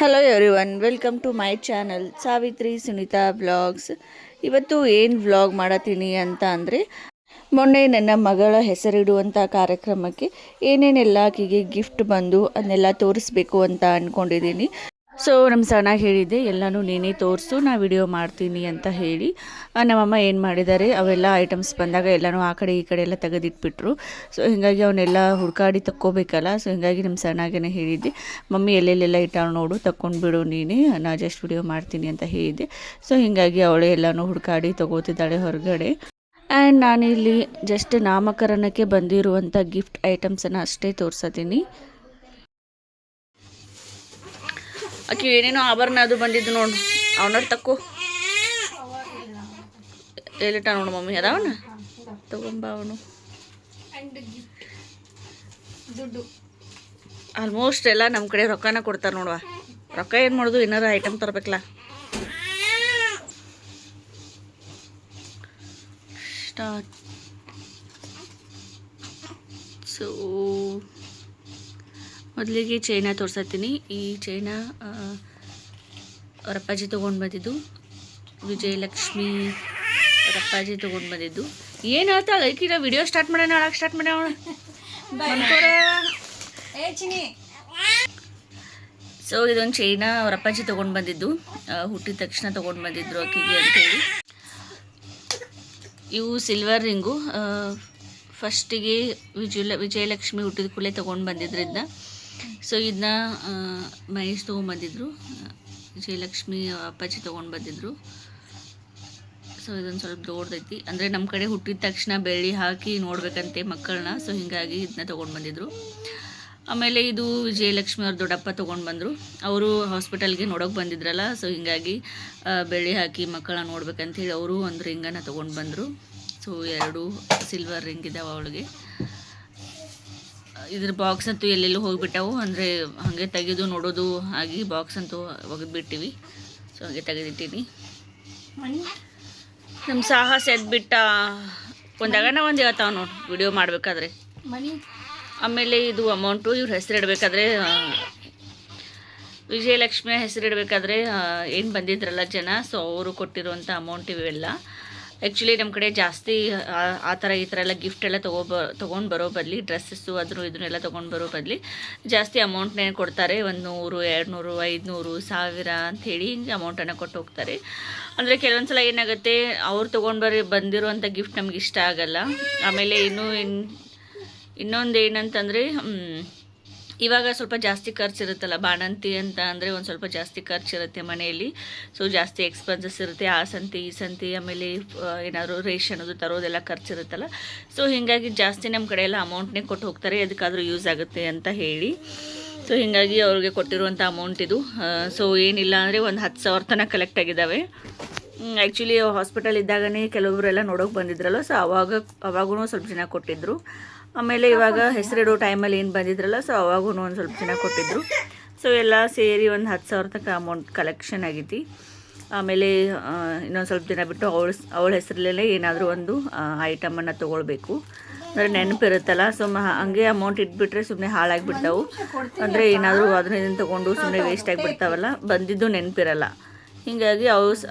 Hello everyone, welcome to my channel Savitri Sunita vlogs. ಇವತ್ತು ಏನು vlog ಮಾಡತ್ತೀನಿ ಅಂತ ಅಂದರೆ, ಮೊನ್ನೆ ನನ್ನ ಮಗಳ ಹೆಸರಿಡುವಂಥ ಕಾರ್ಯಕ್ರಮಕ್ಕೆ ಏನೇನೆಲ್ಲ ಆಕೆಗೆ ಗಿಫ್ಟ್ ಬಂದು ಅದನ್ನೆಲ್ಲ ತೋರಿಸ್ಬೇಕು ಅಂತ ಅಂದ್ಕೊಂಡಿದ್ದೀನಿ. ಸೊ ನಮ್ಮ ಸಣ್ಣಗೆ ಹೇಳಿದ್ದೆ, ಎಲ್ಲನೂ ನೀನೇ ತೋರಿಸು, ನಾ ವಿಡಿಯೋ ಮಾಡ್ತೀನಿ ಅಂತ ಹೇಳಿ. ನಮ್ಮಮ್ಮ ಏನು ಮಾಡಿದ್ದಾರೆ, ಅವೆಲ್ಲ ಐಟಮ್ಸ್ ಬಂದಾಗ ಎಲ್ಲನೂ ಆ ಕಡೆ ಈ ಕಡೆ ಎಲ್ಲ ತೆಗೆದಿಟ್ಬಿಟ್ರು. ಸೊ ಹೀಗಾಗಿ ಅವನ್ನೆಲ್ಲ ಹುಡ್ಕಾಡಿ ತಕ್ಕೋಬೇಕಲ್ಲ. ಸೊ ಹೀಗಾಗಿ ನಮ್ಮ ಸಣ್ಣಗೇ ಹೇಳಿದ್ದೆ, ಮಮ್ಮಿ ಎಲ್ಲೆಲ್ಲೆಲ್ಲ ಇಟ್ಟಾಳ ನೋಡು, ತಕ್ಕೊಂಡ್ಬಿಡು ನೀನೇ, ನಾ ಜಸ್ಟ್ ವಿಡಿಯೋ ಮಾಡ್ತೀನಿ ಅಂತ ಹೇಳಿದ್ದೆ. ಸೊ ಹೀಗಾಗಿ ಅವಳೇ ಎಲ್ಲನೂ ಹುಡ್ಕಾಡಿ ತಗೋತಿದ್ದಾಳೆ ಹೊರಗಡೆ. ಆ್ಯಂಡ್ ನಾನಿಲ್ಲಿ ಜಸ್ಟ್ ನಾಮಕರಣಕ್ಕೆ ಬಂದಿರುವಂಥ ಗಿಫ್ಟ್ ಐಟಮ್ಸನ್ನು ಅಷ್ಟೇ ತೋರಿಸತೀನಿ. ಆಕೆ ಏನೇನೋ ಆಭರಣ ಅದು ಬಂದಿದ್ದು ನೋಡು, ಅವನವ್ರು ತಕ್ಕೋ ಎಲ್ಲಿಟ್ಟ ನೋಡು ಮಮ್ಮಿ, ಅದಾವನ ತಗೊಂಬ. ಅವನು ಆಲ್ಮೋಸ್ಟ್ ಎಲ್ಲ ನಮ್ಮ ಕಡೆ ರೊಕ್ಕನ ಕೊಡ್ತಾರೆ ನೋಡುವ. ರೊಕ್ಕ ಏನು ಮಾಡೋದು, ಏನಾರು ಐಟಮ್ ತರಬೇಕಲ್ಲ. ಸ್ಟಾರ್ಟ್. ಸೊ ಮೊದಲಿಗೆ ಚೈನಾ ತೋರ್ಸತ್ತೀನಿ. ಈ ಚೈನಾ ರಪ್ಪಾಜಿ ತೊಗೊಂಡು ಬಂದಿದ್ದು, ವಿಜಯಲಕ್ಷ್ಮಿ ರಪ್ಪಾಜಿ ತೊಗೊಂಡು ಬಂದಿದ್ದು. ಏನು ಹೇಳ್ತಾಳೆ ಈಕಿನ, ವಿಡಿಯೋ ಸ್ಟಾರ್ಟ್ ಮಾಡೋಣ, ಆಳಕ್ಕೆ ಸ್ಟಾರ್ಟ್ ಮಾಡ್ಯಾವ. ಸೊ ಇದೊಂದು ಚೈನಾ ರಪ್ಪಾಜಿ ತೊಗೊಂಡು ಬಂದಿದ್ದು, ಹುಟ್ಟಿದ ತಕ್ಷಣ ತೊಗೊಂಡು ಬಂದಿದ್ರು ಆಕಿಗೆ ಅಂತೇಳಿ. ಇವು ಸಿಲ್ವರ್ ರಿಂಗು. ಫಸ್ಟಿಗೆ ವಿಜಯಲಕ್ಷ್ಮಿ ಹುಟ್ಟಿದ ಕೂಡಲೇ ತೊಗೊಂಡು ಬಂದಿದ್ದರಿಂದ ಸೊ ಇದನ್ನ ಮಹೇಶ್ ತೊಗೊಂಡ್ಬಂದಿದ್ರು, ವಿಜಯಲಕ್ಷ್ಮಿ ಅಪ್ಪಾಜಿ ತೊಗೊಂಡು ಬಂದಿದ್ರು. ಸೊ ಇದೊಂದು ಸ್ವಲ್ಪ ದೊಡ್ಡದೈತಿ, ಅಂದರೆ ನಮ್ಮ ಕಡೆ ಹುಟ್ಟಿದ ತಕ್ಷಣ ಬೆಳ್ಳಿ ಹಾಕಿ ನೋಡ್ಬೇಕಂತೆ ಮಕ್ಕಳನ್ನ. ಸೊ ಹೀಗಾಗಿ ಇದನ್ನ ತೊಗೊಂಡು ಬಂದಿದ್ರು. ಆಮೇಲೆ ಇದು ವಿಜಯಲಕ್ಷ್ಮಿ ಅವ್ರ ದೊಡ್ಡಪ್ಪ ತೊಗೊಂಡು ಬಂದರು. ಅವರು ಹಾಸ್ಪಿಟಲ್ಗೆ ನೋಡೋಕೆ ಬಂದಿದ್ರಲ್ಲ. ಸೊ ಹೀಗಾಗಿ ಬೆಳ್ಳಿ ಹಾಕಿ ಮಕ್ಕಳನ್ನ ನೋಡ್ಬೇಕಂತೇಳಿ ಅವರು ಒಂದು ರಿಂಗನ್ನು ತೊಗೊಂಡು ಬಂದರು. ಸೊ 2 ಸಿಲ್ವರ್ ರಿಂಗ್ ಇದ್ದಾವೆ ಅವಳಿಗೆ. ಇದ್ರ ಬಾಕ್ಸ್ ಅಂತೂ ಎಲ್ಲೆಲ್ಲೂ ಹೋಗಿಬಿಟ್ಟವು, ಅಂದರೆ ಹಾಗೆ ತೆಗೆದು ನೋಡೋದು ಆಗಿ ಬಾಕ್ಸ್ ಅಂತೂ ಒಗೆದ್ಬಿಟ್ಟಿವಿ. ಸೊ ಹಾಗೆ ತೆಗೆದಿಟ್ಟೀನಿ. ನಮ್ಮ ಸಾಹಸ ಎದ್ಬಿಟ್ಟ ಒಂದಾಗನ ಒಂದು ಹೇಳ್ತಾವ ನೋಡಿ ವಿಡಿಯೋ ಮಾಡಬೇಕಾದ್ರೆ. ಆಮೇಲೆ ಇದು ಅಮೌಂಟು ಇವ್ರ ಹೆಸರು ಇಡಬೇಕಾದ್ರೆ, ವಿಜಯಲಕ್ಷ್ಮಿಯ ಹೆಸರು ಇಡಬೇಕಾದ್ರೆ ಏನು ಬಂದಿದ್ರಲ್ಲ ಜನ, ಸೊ ಅವರು ಕೊಟ್ಟಿರುವಂಥ ಅಮೌಂಟ್ ಇವೆಲ್ಲ. ಆ್ಯಕ್ಚುಲಿ ನಮ್ಮ ಕಡೆ ಜಾಸ್ತಿ ಆ ಥರ ಈ ಥರ ಎಲ್ಲ ಗಿಫ್ಟ್ ಎಲ್ಲ ತೊಗೊಂಡು ಬರೋ ಬದಲಿ, ಡ್ರೆಸ್ಸಸ್ಸು ಅದ್ರ ಇದನ್ನೆಲ್ಲ ತೊಗೊಂಡು ಬರೋ ಬದಲಿ ಜಾಸ್ತಿ ಅಮೌಂಟ್ನೇ ಕೊಡ್ತಾರೆ. 100, 200, 500, 1000 ಅಂಥೇಳಿ ಹಿಂಗೆ ಅಮೌಂಟನ್ನು ಕೊಟ್ಟು ಹೋಗ್ತಾರೆ. ಅಂದರೆ ಕೆಲವೊಂದು ಸಲ ಏನಾಗುತ್ತೆ, ಅವ್ರು ಬಂದಿರುವಂಥ ಗಿಫ್ಟ್ ನಮ್ಗೆ ಇಷ್ಟ ಆಗಲ್ಲ. ಆಮೇಲೆ ಇನ್ನೊಂದು ಏನಂತಂದರೆ, ಇವಾಗ ಸ್ವಲ್ಪ ಜಾಸ್ತಿ ಖರ್ಚಿರುತ್ತಲ್ಲ, ಬಾಣಂತಿ ಅಂತ ಅಂದರೆ ಒಂದು ಸ್ವಲ್ಪ ಜಾಸ್ತಿ ಖರ್ಚಿರುತ್ತೆ ಮನೆಯಲ್ಲಿ. ಸೊ ಜಾಸ್ತಿ ಎಕ್ಸ್ಪೆನ್ಸಸ್ ಇರುತ್ತೆ, ಆ ಸಂತಿ ಈ ಸಂತಿ, ಆಮೇಲೆ ಏನಾದರೂ ರೇಷನ್ ಅದು ತರೋದೆಲ್ಲ ಖರ್ಚಿರುತ್ತಲ್ಲ. ಸೊ ಹೀಗಾಗಿ ಜಾಸ್ತಿ ನಮ್ಮ ಕಡೆ ಎಲ್ಲ ಅಮೌಂಟ್ನೇ ಕೊಟ್ಟು ಹೋಗ್ತಾರೆ, ಅದಕ್ಕಾದರೂ ಯೂಸ್ ಆಗುತ್ತೆ ಅಂತ ಹೇಳಿ. ಸೊ ಹೀಗಾಗಿ ಅವ್ರಿಗೆ ಕೊಟ್ಟಿರುವಂಥ ಅಮೌಂಟ್ ಇದು. ಸೊ ಏನಿಲ್ಲ ಅಂದರೆ ಒಂದು 10,000 ತನಕ ಕಲೆಕ್ಟ್ ಆಗಿದ್ದಾವೆ. ಆ್ಯಕ್ಚುಲಿ ಹಾಸ್ಪಿಟಲ್ ಇದ್ದಾಗನೇ ಕೆಲವೊಬ್ಬರೆಲ್ಲ ನೋಡೋಕೆ ಬಂದಿದ್ರಲ್ಲ. ಸೊ ಅವಾಗೂ ಸ್ವಲ್ಪ ಜನ ಕೊಟ್ಟಿದ್ದರು. ಆಮೇಲೆ ಇವಾಗ ಹೆಸರಿಡೋ ಟೈಮಲ್ಲಿ ಏನು ಬಂದಿದ್ರಲ್ಲ, ಸೊ ಅವಾಗೂ ಒಂದು ಸ್ವಲ್ಪ ಜನ ಕೊಟ್ಟಿದ್ದರು. ಸೊ ಎಲ್ಲ ಸೇರಿ ಒಂದು 10,000 ತನಕ ಅಮೌಂಟ್ ಕಲೆಕ್ಷನ್ ಆಗೈತಿ. ಆಮೇಲೆ ಇನ್ನೊಂದು ಸ್ವಲ್ಪ ದಿನ ಬಿಟ್ಟು ಅವಳ ಹೆಸರಲ್ಲೇ ಏನಾದರೂ ಒಂದು ಐಟಮನ್ನು ತೊಗೊಳ್ಬೇಕು, ಅಂದರೆ ನೆನಪಿರುತ್ತಲ್ಲ. ಸೊ ಹಂಗೆ ಅಮೌಂಟ್ ಇಟ್ಬಿಟ್ರೆ ಸುಮ್ಮನೆ ಹಾಳಾಗಿಬಿಡ್ತಾವೆ. ಅಂದರೆ ಏನಾದರೂ ಅದನ್ನ ತೊಗೊಂಡು ಸುಮ್ಮನೆ ವೇಸ್ಟ್ ಆಗಿಬಿಡ್ತಾವಲ್ಲ, ಬಂದಿದ್ದು ನೆನಪಿರಲ್ಲ. ಹೀಗಾಗಿ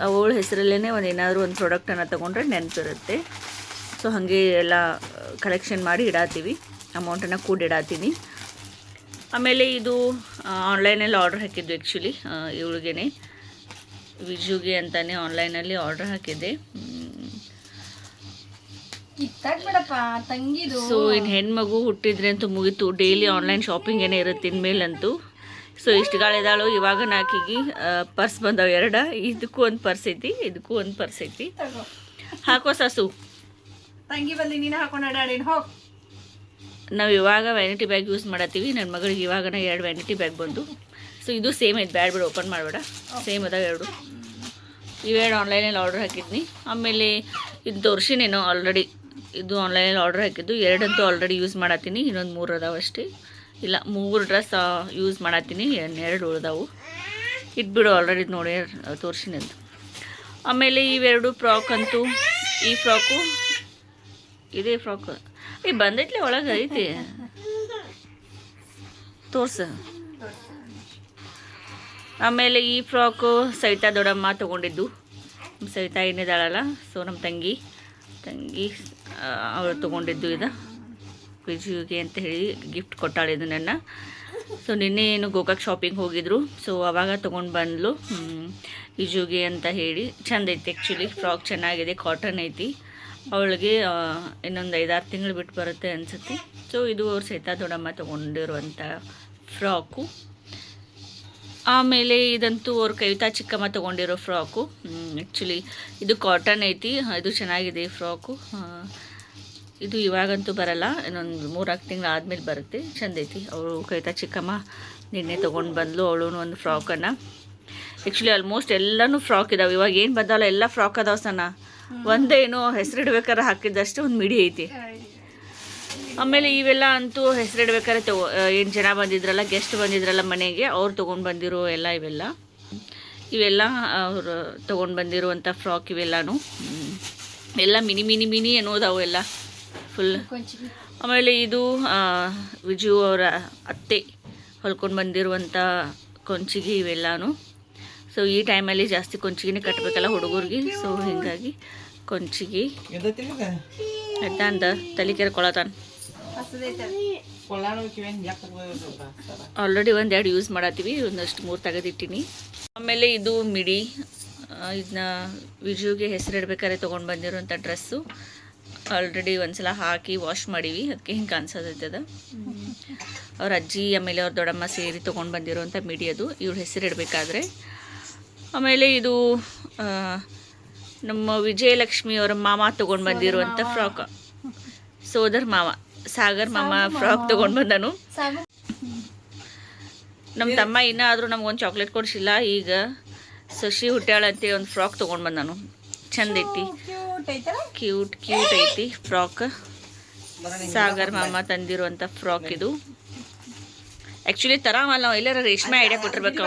ಅವಳ ಹೆಸರಲ್ಲೇ ಏನಾದರೂ ಒಂದು ಪ್ರಾಡಕ್ಟನ್ನು ತೊಗೊಂಡ್ರೆ ನೆನಪಿರುತ್ತೆ. ಸೊ ಹಾಗೆ ಎಲ್ಲ ಕಲೆಕ್ಷನ್ ಮಾಡಿ ಇಡಾತೀವಿ, ಅಮೌಂಟನ್ನು ಕೂಡ ಇಡಾತೀನಿ. ಆಮೇಲೆ ಇದು ಆನ್ಲೈನಲ್ಲಿ ಆರ್ಡ್ರ್ ಹಾಕಿದ್ದು. ಆ್ಯಕ್ಚುಲಿ ಇವಳಿಗೆ ವಿಜುಗೆ ಅಂತಲೇ ಆನ್ಲೈನಲ್ಲಿ ಆರ್ಡ್ರ್ ಹಾಕಿದ್ದೆ. ಸೊ ಇನ್ನು ಹೆಣ್ಮಗು ಹುಟ್ಟಿದ್ರೆ ಅಂತೂ ಮುಗೀತು, ಡೈಲಿ ಆನ್ಲೈನ್ ಶಾಪಿಂಗ್ ಏನೇ ಇರುತ್ತೆ ಇನ್ಮೇಲಂತೂ. ಸೊ ಇಷ್ಟುಗಳಿದಾಳು. ಇವಾಗ ನಾಕಿಗೆ ಪರ್ಸ್ ಬಂದವು 2. ಇದಕ್ಕೂ ಒಂದು ಪರ್ಸ್ ಐತಿ, ಇದಕ್ಕೂ ಒಂದು ಪರ್ಸ್ ಐತಿ. ಹಾಕೋ ಸಾಸು, ತಂಗಿ ಬಲ್ಲಿ ನೀನು ಹಾಕೊಂಡು ಅಡಾಡಿನ ಹೋಗಿ. ನಾವು ಇವಾಗ ವ್ಯಾನಿಟಿ ಬ್ಯಾಗ್ ಯೂಸ್ ಮಾಡತ್ತೀವಿ. ನನ್ನ ಮಗಳಿಗೆ ಇವಾಗನ 2 ವ್ಯಾನಿಟಿ ಬ್ಯಾಗ್ ಬಂದು. ಸೊ ಇದು ಸೇಮ್ ಐತೆ, ಬ್ಯಾಡ್ ಬಿಡು, ಓಪನ್ ಮಾಡಬೇಡ, ಸೇಮ್ ಅದಾವೆ 2. ಇವೆರಡು ಆನ್ಲೈನಲ್ಲಿ ಆರ್ಡ್ರ್ ಹಾಕಿದ್ನಿ. ಆಮೇಲೆ ಇದು ತೋರಿಸಿನೇನೋ ಆಲ್ರೆಡಿ, ಇದು ಆನ್ಲೈನಲ್ಲಿ ಆರ್ಡ್ರ್ ಹಾಕಿದ್ದು. 2 ಅಂತೂ ಆಲ್ರೆಡಿ ಯೂಸ್ ಮಾಡತ್ತೀನಿ, ಇನ್ನೊಂದು 3 ಅದಾವೆ ಅಷ್ಟೇ. ಇಲ್ಲ 3 ಡ್ರೆಸ್ ಯೂಸ್ ಮಾಡತ್ತೀನಿ, 2 ಉಳ್ದಾವು. ಇಟ್ಬಿಡು, ಆಲ್ರೆಡಿ ನೋಡಿ ತೋರಿಸಿನಂತ. ಆಮೇಲೆ ಇವೆರಡು ಫ್ರಾಕ್ ಅಂತೂ, ಈ ಫ್ರಾಕು ಇದೇ ಫ್ರಾಕ್ ಬಂದೈತ್ಲೆ ಒಳಗೆ ಐತಿ, ತೋರ್ಸ. ಆಮೇಲೆ ಈ ಫ್ರಾಕು ಸವಿತಾ ದೊಡ್ಡಮ್ಮ ತೊಗೊಂಡಿದ್ದು. ಸವಿತಾ ಏನಿದ್ದಾಳಲ್ಲ, ಸೊ ನಮ್ಮ ತಂಗಿ ಅವಳು ತೊಗೊಂಡಿದ್ದು ಇದು ವಿಜುಗೆ ಅಂತ ಹೇಳಿ ಗಿಫ್ಟ್ ಕೊಟ್ಟಾಳೆ ಇದನ್ನು. ಸೊ ನಿನ್ನೆ ಏನು ಗೋಕಾಕ್ ಶಾಪಿಂಗ್ ಹೋಗಿದ್ರು, ಸೊ ಅವಾಗ ತೊಗೊಂಡು ಬಂದ್ಲು ವಿಜುಗೆ ಅಂತ ಹೇಳಿ. ಚೆಂದ ಐತಿ ಆ್ಯಕ್ಚುಲಿ, ಫ್ರಾಕ್ ಚೆನ್ನಾಗಿದೆ, ಕಾಟನ್ ಐತಿ. ಅವಳಿಗೆ ಇನ್ನೊಂದು 5-6 ತಿಂಗಳು ಬಿಟ್ಟು ಬರುತ್ತೆ ಅನಿಸುತ್ತೆ. ಸೊ ಇದು ಅವ್ರು ಸಹಿತ ದೊಡ್ಡಮ್ಮ ತೊಗೊಂಡಿರುವಂಥ ಫ್ರಾಕು. ಆಮೇಲೆ ಇದಂತೂ ಅವ್ರ ಕವಿತಾ ಚಿಕ್ಕಮ್ಮ ತೊಗೊಂಡಿರೋ ಫ್ರಾಕು. ಆ್ಯಕ್ಚುಲಿ ಇದು ಕಾಟನ್ ಐತಿ, ಇದು ಚೆನ್ನಾಗಿದೆ ಈ ಫ್ರಾಕು. ಇದು ಇವಾಗಂತೂ ಬರಲ್ಲ, ಇನ್ನೊಂದು 3-4 ತಿಂಗಳು ಆದಮೇಲೆ ಬರುತ್ತೆ. ಚೆಂದ ಐತಿ. ಅವಳು ಕವಿತಾ ಚಿಕ್ಕಮ್ಮ ನಿನ್ನೆ ತೊಗೊಂಡು ಬಂದ್ಲು ಅವಳು ಒಂದು ಫ್ರಾಕನ್ನು. ಆ್ಯಕ್ಚುಲಿ ಆಲ್ಮೋಸ್ಟ್ ಎಲ್ಲನೂ ಫ್ರಾಕ್ ಇದಾವೆ. ಇವಾಗ ಏನು ಬಂದಾವಲ್ಲ ಎಲ್ಲ ಫ್ರಾಕ್ ಅದಾವ ಸಣ್ಣ. ಒಂದೇನೋ ಹೆಸರಿಡ್ಬೇಕಾದ್ರೆ ಹಾಕಿದ್ದಷ್ಟು ಒಂದು ಮಿಡಿ ಐತಿ. ಆಮೇಲೆ ಇವೆಲ್ಲ ಅಂತೂ ಹೆಸರಿಡ್ಬೇಕಾದ್ರೆ ಏನು ಜನ ಬಂದಿದ್ರಲ್ಲ, ಗೆಸ್ಟ್ ಬಂದಿದ್ರಲ್ಲ ಮನೆಗೆ, ಅವ್ರು ತೊಗೊಂಡು ಬಂದಿರೋ ಎಲ್ಲ ಇವೆಲ್ಲ ಅವರು ತೊಗೊಂಡು ಬಂದಿರುವಂಥ ಫ್ರಾಕ್ ಇವೆಲ್ಲನೂ ಎಲ್ಲ ಮಿನಿ ಅನ್ನೋದಾವು ಎಲ್ಲ ಫುಲ್. ಆಮೇಲೆ ಇದು ವಿಜು ಅವರ ಅತ್ತೆ ಹೊಲ್ಕೊಂಡು ಬಂದಿರುವಂಥ ಕೊಂಚಿಗೆ ಇವೆಲ್ಲನೂ. ಸೊ ಈ ಟೈಮಲ್ಲಿ ಜಾಸ್ತಿ ಕೊಂಚಿಗೆನೇ ಕಟ್ಟಬೇಕಲ್ಲ ಹುಡುಗರಿಗೆ, ಸೊ ಹೀಗಾಗಿ ಕೊಂಚಿಗೆ ಅಂದ ತಲೆ ಕೆರ್ಕೊಳತಾನ. ಆಲ್ರೆಡಿ 1-2 ಯೂಸ್ ಮಾಡತ್ತೀವಿ, ಒಂದಷ್ಟು 3 ತೆಗೆದಿಟ್ಟಿನಿ. ಆಮೇಲೆ ಇದು ಮಿಡಿ, ಇದನ್ನ ವಿಜುಗೆ ಹೆಸರಿಡ್ಬೇಕಾದ್ರೆ ತೊಗೊಂಡು ಬಂದಿರೋಂಥ ಡ್ರೆಸ್ಸು. ಆಲ್ರೆಡಿ ಒಂದ್ಸಲ ಹಾಕಿ ವಾಶ್ ಮಾಡೀವಿ, ಅದಕ್ಕೆ ಹಿಂಗೆ ಕಾಣಿಸೋದೈತದ. ಅವ್ರ ಅಜ್ಜಿ ಆಮೇಲೆ ಅವ್ರ ದೊಡ್ಡಮ್ಮ ಸೇರಿ ತೊಗೊಂಡು ಬಂದಿರೋಂಥ ಮಿಡಿ ಅದು, ಇವ್ರ ಹೆಸರಿಡಬೇಕಾದ್ರೆ. ಆಮೇಲೆ ಇದು ನಮ್ಮ ವಿಜಯಲಕ್ಷ್ಮಿ ಅವರ ಮಾಮ ತೊಗೊಂಡು ಬಂದಿರುವಂಥ ಫ್ರಾಕ್, ಸೋದರ್ ಮಾವ ಸಾಗರ್ ಮಾಮ ಫ್ರಾಕ್ ತೊಗೊಂಡು ಬಂದನು. ನಮ್ಮ ತಮ್ಮ ಇನ್ನಾದರೂ ನಮ್ಗೊಂದು ಚಾಕ್ಲೇಟ್ ಕೊಡಿಸಿಲ್ಲ. ಈಗ ಶಶಿ ಹುಟ್ಟ್ಯಾಳಂತೆ ಒಂದು ಫ್ರಾಕ್ ತೊಗೊಂಡು ಬಂದನು. ಚಂದ ಐತಿ, ಕ್ಯೂಟ್ ಐತಿ ಫ್ರಾಕ್. ಸಾಗರ್ ಮಾಮ ತಂದಿರುವಂಥ ಫ್ರಾಕ್ ಇದು. ಆ್ಯಕ್ಚುಲಿ ತರಾಮಲ್ಲ, ನಾವು ಎಲ್ಲಾರ ರೇಷ್ಮೆ ಐಡಿಯಾ ಕೊಟ್ಟಿರ್ಬೇಕು.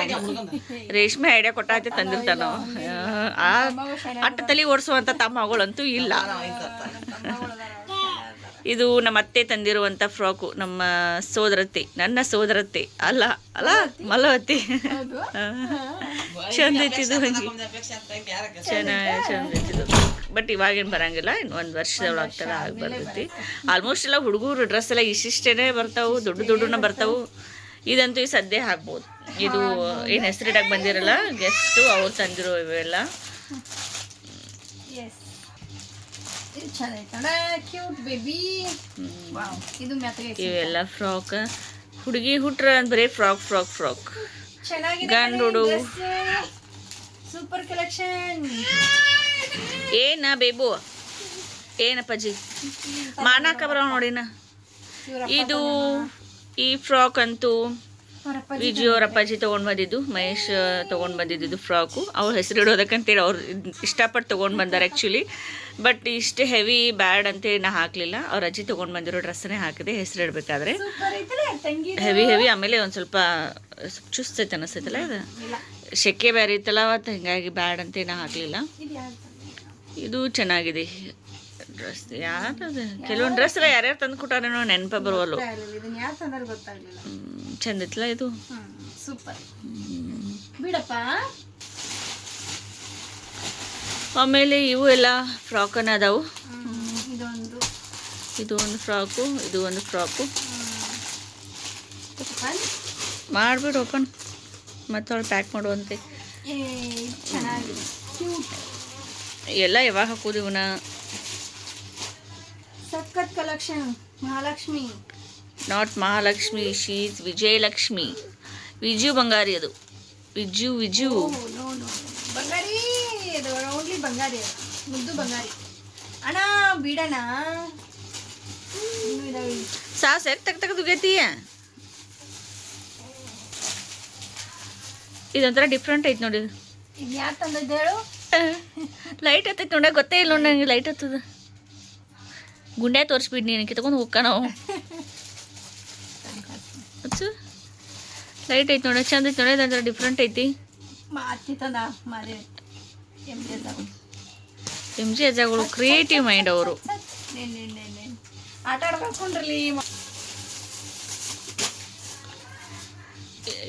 ರೇಷ್ಮೆ ಐಡಿಯಾ ಕೊಟ್ಟಾಯ್ತು ತಂದಿರ್ತಾನ. ಅಟ್ಟ ತಲೆ ಓಡಿಸುವಂಥ ತಮ್ಮಗಳಂತೂ ಇಲ್ಲ. ಇದು ನಮ್ಮ ಅತ್ತೆ ತಂದಿರುವಂಥ ಫ್ರಾಕು, ನಮ್ಮ ಸೋದರತ್ತೆ, ನನ್ನ ಸೋದರತ್ತೆ ಅಲ್ಲ ಮಲವತ್ತಿ. ಚಂದ ಐತಿದು, ಚಂದ. ಬಟ್ ಇವಾಗೇನು ಬರೋಂಗಿಲ್ಲ, ಇನ್ನು 1 ವರ್ಷದೊಳಗೆ ಆಗಿ ಬರ್ತೈತಿ. ಆಲ್ಮೋಸ್ಟ್ ಎಲ್ಲ ಹುಡುಗರು ಡ್ರೆಸ್ ಎಲ್ಲ ಇಷ್ಟಿಷ್ಟೇ ಬರ್ತಾವೆ, ದೊಡ್ಡನ ಬರ್ತಾವೆ. ಇದಂತೂ ಈ ಸದ್ಯ ಹಾಕ್ಬೋದು. ಇದು ಏನು ಹೆಸರಿಡಕ್ಕೆ ಬಂದಿರಲ್ಲ ಗೆಸ್ಟು, ಅವ್ರು ತಂದಿರೋ ಇವೆಲ್ಲ. ಇವೆಲ್ಲ ಫ್ರಾಕ್. ಹುಡುಗಿ ಹುಟ್ರ ಬರೀ ಫ್ರಾಕ್. ಗಂಡು ಸೂಪರ್ ಕಲೆಕ್ಷನ್. ಏನ ಬೇಬು, ಏನಪ್ಪಾಜಿ ಮಾನಾಕ ಬರೋ ನೋಡಿನ. ಇದು ಈ ಫ್ರಾಕ್ ಅಂತೂ ವಿಜಯ್ ಅವ್ರ ಅಪ್ಪಾಜಿ ತೊಗೊಂಡು ಬಂದಿದ್ದು, ಮಹೇಶ್ ತೊಗೊಂಡು ಬಂದಿದ್ದು ಫ್ರಾಕು. ಅವ್ರ ಹೆಸರು ಇಡೋದಕ್ಕಂತೇಳಿ ಅವ್ರು ಇಷ್ಟಪಟ್ಟು ತೊಗೊಂಡು ಬಂದಾರೆ ಆ್ಯಕ್ಚುಲಿ. ಬಟ್ ಇಷ್ಟು ಹೆವಿ ಬ್ಯಾಡ್ ಅಂತೇಳಿ ನಾ ಹಾಕಲಿಲ್ಲ, ಅವ್ರ ಅಜ್ಜಿ ತೊಗೊಂಡು ಬಂದಿರೋ ಡ್ರೆಸ್ಸನ್ನೇ ಹಾಕಿದೆ ಹೆಸರಿಡ್ಬೇಕಾದ್ರೆ. ಹೆವಿ ಆಮೇಲೆ ಒಂದು ಸ್ವಲ್ಪ ಚುಸ್ತೈತೆ ಅನ್ನಿಸ್ತೈತಲ್ಲ, ಇದು ಸೆಕೆ ಬೇರೆ ಇತ್ತಲ್ಲ ಅವತ್ತು, ಹೀಗಾಗಿ ಬ್ಯಾಡ್ ಅಂತೇಳಿ ನಾ ಹಾಕಲಿಲ್ಲ. ಇದು ಚೆನ್ನಾಗಿದೆ ಡ್ರೆಸ್. ಯಾರದು ಕೆಲವೊಂದು ಡ್ರೆಸ್ ಎಲ್ಲ ಯಾರ್ಯಾರು ತಂದು ಕೊಟ್ಟಾರೇನೋ ನೆನಪ ಬರುವಲ್ಲು. ಚಂದ ಇತ್ತಲ್ಲ ಇದು, ಸೂಪರ್ ಬಿಡಪ್ಪ. ಆಮೇಲೆ ಇವು ಎಲ್ಲ ಫ್ರಾಕನ್ನ ಅದಾವು. ಇದು ಒಂದು ಫ್ರಾಕು, ಇದು ಒಂದು ಫ್ರಾಕು. ಮಾಡಿಬಿಡು ಓಪನ್, ಮತ್ತೆ ಅವಳು ಪ್ಯಾಕ್ ಮಾಡುವಂತೆ. ಎಲ್ಲ ಯಾವಾಗ ಹಾಕೋದು ಇವನ್ನ. ಸಖತ್ collection. Mahalakshmi, not Mahalakshmi, she's Vijayalakshmi. Viju ಬಂಗಾರಿ ಅದು, ವಿಜು ಬಂಗಾರಿ. ಅದು ಓನ್ಲಿ ಬಂಗಾರಿ, ಮುದ್ದು ಬಂಗಾರಿ. ಅಣ್ಣ ಬಿಡಣ, ಸಾಸ್ ಯಾಕೆ ತೆಗ್ದುಗೈತಿ. ಇದೊಂಥರ ಡಿಫ್ರೆಂಟ್ ಐತಿ ನೋಡಿ. ಇದು ಯಾಕೆ ತಂದದ್ದು ಹೇಳು. ಲೈಟ್ ಹತ್ತೈತಿ ನೋಡ, ಗೊತ್ತೇ ಇಲ್ಲ ನೋಡಿ ನನಗೆ ಲೈಟ್ ಹತ್ತದ. ಗುಂಡೆ ತೋರಿಸ್ಬಿಡ್ ನೀನು, ಕಿತ್ಕೊಂಡು ಹೋಗ್ಕ ನಾವು. ಲೈಟ್ ಐತಿ ನೋಡ, ಚಂದ ಐತಿ ನೋಡಿ. ಇದೊಂಥರ ಡಿಫ್ರೆಂಟ್ ಐತಿ. MG ಅಜ್ಜಗಳು ಕ್ರಿಯೇಟಿವ್ ಮೈಂಡ್ ಅವರು. ಆಟ ಆಡ್ಕೊಂಡ್ರಲಿ.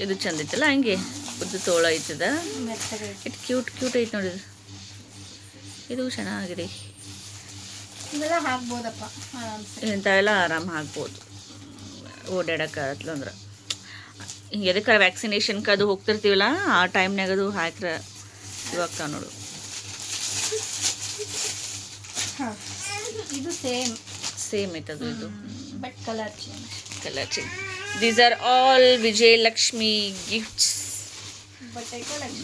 ಇದು ಚಂದ ಐತಲ್ಲ, ಹಂಗೆ ಉದ್ದು ತೋಳ ಐತದ ಮೆತ್ತಗೈತಿ. ಇಟ್ ಕ್ಯೂಟ್ ಐತೆ ನೋಡಿದು. ಇದು ಚೆನ್ನಾಗಿದೆ. ಇವೆಲ್ಲ ಹಾಕ್ಬೋದಪ್ಪ ಆರಾಮ್ಸೆ. ಇಂಥವೆಲ್ಲ ಆರಾಮ್ ಹಾಕ್ಬೋದು ಓಡಾಡಕ್ಕೆ ಅಂದ್ರೆ. ಹಿಂಗೆ ಎದಕ್ಕೆ ವ್ಯಾಕ್ಸಿನೇಷನ್ಗೆ ಅದು ಹೋಗ್ತಿರ್ತೀವಲ್ಲ ಆ ಟೈಮ್ನಾಗ ಅದು ಹಾಕ್ರೆ ಇವಾಗ ನೋಡು. ಹಾಂ, ಇದು ಸೇಮ್ ಐತದು ಇದು. But colour change. Colour change. These are all Vijayalakshmi gifts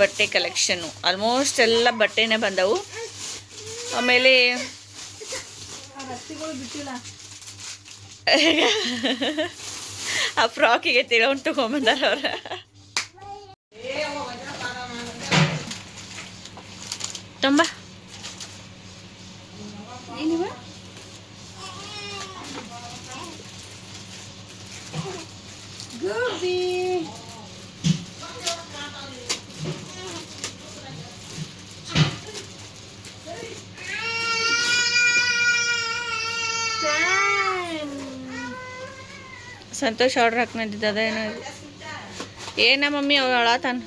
ಬಟ್ಟೆ ಕಲೆಕ್ಷನ್ನು. ಆಲ್ಮೋಸ್ಟ್ ಎಲ್ಲ ಬಟ್ಟೆನೇ ಬಂದವು. ಆಮೇಲೆ ರಸ್ತೆಗಳು ಬಿಟ್ಟಿಲ್ಲ. ಆ ಫ್ರಾಕಿಗೆ ತಿಳೊಂಡು ತಗೊಂಬಂದಾರ ಅವ್ರ. ತುಂಬ ಏನಿವ ಗೋಬಿ. ಸಂತೋಷ್ ಆರ್ಡ್ರ್ ಹಾಕಿ ನಂದಿದ್ದ ಅದೇನೋ. ಏನ ಮಮ್ಮಿ ಅವಳು ಅಳತಾನ.